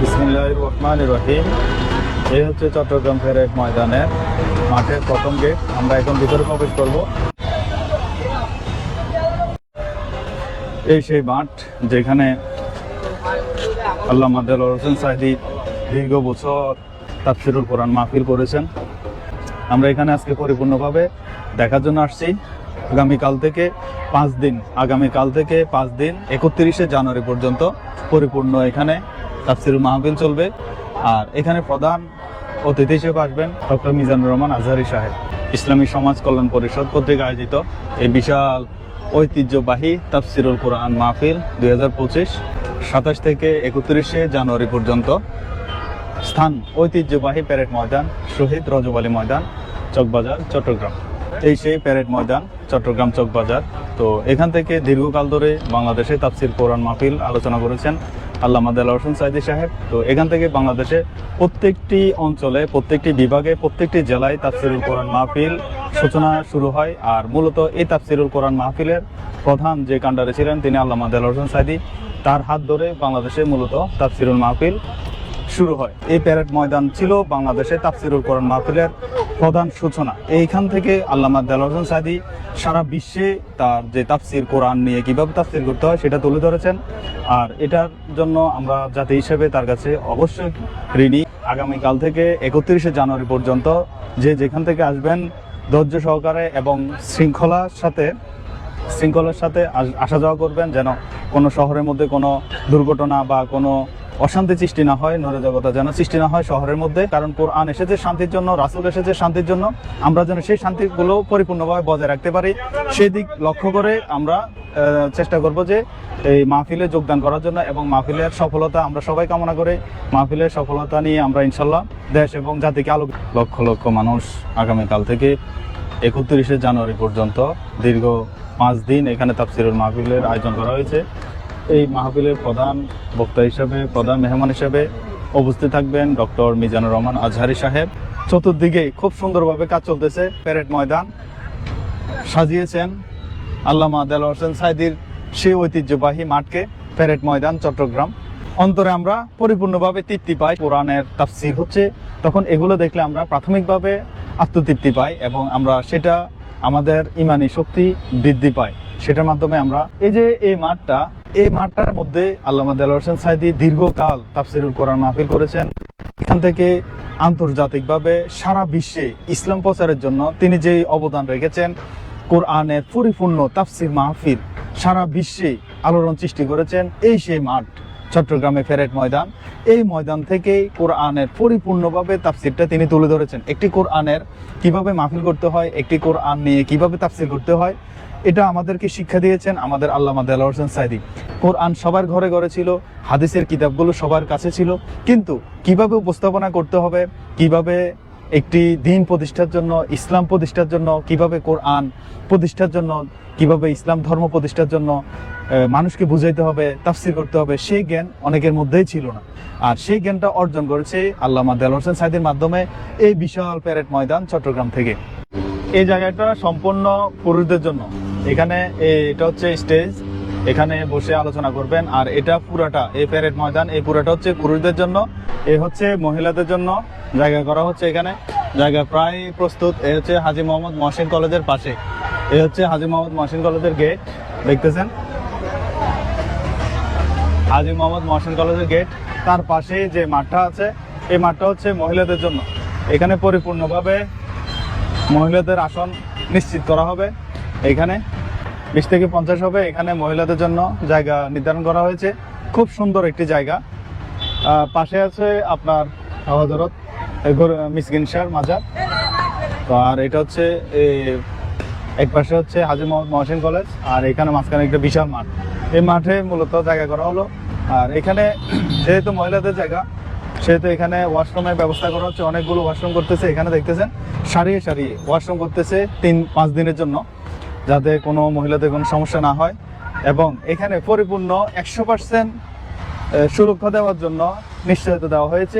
বিসমিল্লাহির রহমানির রহিম। এই হচ্ছে চট্টগ্রাম প্যারেড ময়দানের মাঠের প্রথম গেট। আমরা এখন ভিতরে প্রবেশ করব। এই সেই মাঠ যেখানে আল্লামা দেলোয়ার হোসেন সাঈদী দীর্ঘ বছর তাফসীরুল কোরআন মাহফিল করেছেন। আমরা এখানে আজকে পরিপূর্ণভাবে দেখার জন্য আসছি। আগামীকাল থেকে 5 দিন 31শে জানুয়ারি পর্যন্ত পরিপূর্ণ এখানে তাফসীরুল মাহফিল চলবে। আর এখানে প্রধান অতিথি হিসেবে আসবেন ডক্টর মিজানুর রহমান আজহারী সাহেব। ইসলামী সমাজ কল্যাণ পরিষদ কর্তৃক আয়োজিত এই বিশাল ঐতিহ্যবাহী তাফসীরুল কোরআন মাহফিল 2025 27 থেকে 31শে জানুয়ারি পর্যন্ত। স্থান ঐতিহ্যবাহী প্যারেড ময়দান, শহীদ রজব আলী ময়দান, চকবাজার, চট্টগ্রাম। এই সেই প্যারেড ময়দান, চট্টগ্রাম চকবাজার। তো এখান থেকে দীর্ঘকাল ধরে বাংলাদেশে তাফসীর কোরআন মাহফিল আলোচনা করেছেন আল্লামা দেলোয়ার হোসেন সাঈদী সাহেব। তো এখান থেকে বাংলাদেশে প্রত্যেকটি অঞ্চলে, প্রত্যেকটি বিভাগে, প্রত্যেকটি জেলায় তাফসীরুল কোরআন মাহফিল সূচনা শুরু হয়। আর মূলত এই তাফসীরুল কোরআন মাহফিলের প্রধান যে কান্ডারে ছিলেন তিনি আল্লামা দেলোয়ার হোসেন সাঈদী। তার হাত ধরে বাংলাদেশে মূলত তাফসীরুল মাহফিল শুরু হয়। এই প্যারেড ময়দান ছিল বাংলাদেশে তাফসীরুল কোরআন মাহফিলের প্রধান সূচনা। এইখান থেকে আল্লামা দেলোয়ার হোসেন সাঈদী সারা বিশ্বে তার যে তাফসীর কোরআন নিয়ে কিভাবে তাফসীর করতে হয় সেটা তুলে ধরেছেন। আর এটার জন্য আমরা জাতি হিসেবে তার কাছে অবশ্যই ঋণী। আগামীকাল থেকে 31শে জানুয়ারি পর্যন্ত যে যেখান থেকে আসবেন ধৈর্য সহকারে এবং শৃঙ্খলার সাথে আসা যাওয়া করবেন, যেন কোনো শহরের মধ্যে কোনো দুর্ঘটনা বা কোনো অশান্তি সৃষ্টি না হয়, নৈরাজ্যতা যেন সৃষ্টি না হয় শহরের মধ্যে। কারণ কোরআন এসেছে শান্তির জন্য, রাসূল এসেছে শান্তির জন্য। আমরা যেন সেই শান্তিগুলো পরিপূর্ণভাবে বজায় রাখতে পারি, সেই দিক লক্ষ্য করে আমরা চেষ্টা করব যে এই মাহফিলে যোগদান করার জন্য এবং মাহফিলের সফলতা আমরা সবাই কামনা করে মাহফিলের সফলতা নিয়ে আমরা ইনশাল্লাহ দেশ এবং জাতিকে আলোক। লক্ষ লক্ষ মানুষ আগামীকাল থেকে 31শে জানুয়ারি পর্যন্ত দীর্ঘ 5 দিন এখানে তাফসীরুল মাহফিলের আয়োজন করা হয়েছে। এই মাহফিলের প্রধান বক্তা হিসেবে, প্রধান মেহমান হিসেবে উপস্থিত থাকবেন ডক্টর মিজানুর রহমান আজহারী সাহেব। চতুর্দিকে খুব সুন্দরভাবে কাজ চলতেছে। প্যারেড ময়দান সাজিয়েছেন আল্লামা দেলোয়ার হোসেন সাঈদীর সেই ঐতিহ্যবাহী মাঠকে, প্যারেড ময়দান, চট্টগ্রাম। অন্তরে আমরা পরিপূর্ণভাবে তৃপ্তি পাই। কোরআনের তাফসীর হচ্ছে, তখন এগুলো দেখলে আমরা প্রাথমিকভাবে আত্মতৃপ্তি পাই এবং আমরা সেটা আমাদের ইমানি শক্তি বৃদ্ধি পায়। সেটার মাধ্যমে আমরা এই মাঠটার মধ্যে আল্লামা দেলোয়ার হোসেন সাঈদী দীর্ঘকাল তাফসীরুল কোরআন মাহফিল করেছেন। এখান থেকে আন্তর্জাতিকভাবে সারা বিশ্বে ইসলাম প্রচারের জন্য তিনি যে অবদান রেখেছেন, কোরআনের পরিপূর্ণ তাফসীর মাহফিল সারা বিশ্বে আলোড়ন সৃষ্টি করেছেন। এই সেই মাঠ চট্টগ্রামে প্যারেড ময়দান। এই ময়দান থেকে কোরআনের পরিপূর্ণভাবে তাফসীরটা তিনি তুলে ধরেছেন। একটি কোরআনের কিভাবে মাহফিল করতে হয়, একটি কোরআন নিয়ে কিভাবে তাফসীর করতে হয়, এটা আমাদেরকে শিক্ষা দিয়েছেন আমাদের আল্লামা দেলোয়ার হোসেন সাঈদী। কোরআন সবার ঘরে ঘরে ছিল, হাদিসের কিতাবগুলো সবার কাছে ছিল, কিন্তু কিভাবে উপস্থাপনা করতে হবে, কিভাবে একটি দিন প্রতিষ্ঠার জন্য, ইসলাম প্রতিষ্ঠার জন্য, কিভাবে কোরআন প্রতিষ্ঠার জন্য, কিভাবে ইসলাম ধর্ম প্রতিষ্ঠার জন্য মানুষকে বুঝাইতে হবে, তাফসীর করতে হবে, সেই জ্ঞান অনেকের মধ্যেই ছিল না। আর সেই জ্ঞানটা অর্জন করেছে আল্লামা দেলোয়ার হোসেন সাঈদীর মাধ্যমে এই বিশাল প্যারেড ময়দান চট্টগ্রাম থেকে। এই জায়গাটা সম্পূর্ণ পুরুষদের জন্য। এখানে এটা হচ্ছে স্টেজ, এখানে বসে আলোচনা করবেন। আর এটা পুরাটা, এই প্যারেড ময়দান এই পুরাটা হচ্ছে পুরুষদের জন্য। এ হচ্ছে মহিলাদের জন্য জায়গা করা হচ্ছে। এখানে জায়গা প্রায় প্রস্তুত। এ হচ্ছে হাজী মোহাম্মদ মহসিন কলেজের পাশে। এ হচ্ছে হাজী মোহাম্মদ মহসিন কলেজের গেট, দেখতেছেন হাজী মোহাম্মদ মহসিন কলেজের গেট। তার পাশে যে মাঠটা আছে, এই মাঠটা হচ্ছে মহিলাদের জন্য। এখানে পরিপূর্ণভাবে মহিলাদের আসন নিশ্চিত করা হবে। এখানে 20 থেকে 50 হবে। এখানে মহিলাদের জন্য জায়গা নির্ধারণ করা হয়েছে। খুব সুন্দর একটি জায়গা। পাশে আছে আপনার হযরত মিসকিন শাহর মাজার। তো আর এটা হচ্ছে এক পাশে হচ্ছে হাজী মোহাম্মদ মহসিন কলেজ, আর এখানে মাঝখানে একটা বিশাল মাঠ। এই মাঠে মূলত জায়গা করা হলো। আর এখানে যেহেতু মহিলাদের জায়গা, সেহেতু এখানে ওয়াশরুমের ব্যবস্থা করা হচ্ছে। অনেকগুলো ওয়াশরুম করতেছে। এখানে দেখতেছেন সারিয়ে সারিয়ে ওয়াশরুম করতেছে 3-5 দিনের জন্য, যাতে কোনো মহিলাদের কোনো সমস্যা না হয়। এবং এখানে পরিপূর্ণ 100% সুরক্ষা দেওয়ার জন্য নিশ্চয়তা দেওয়া হয়েছে।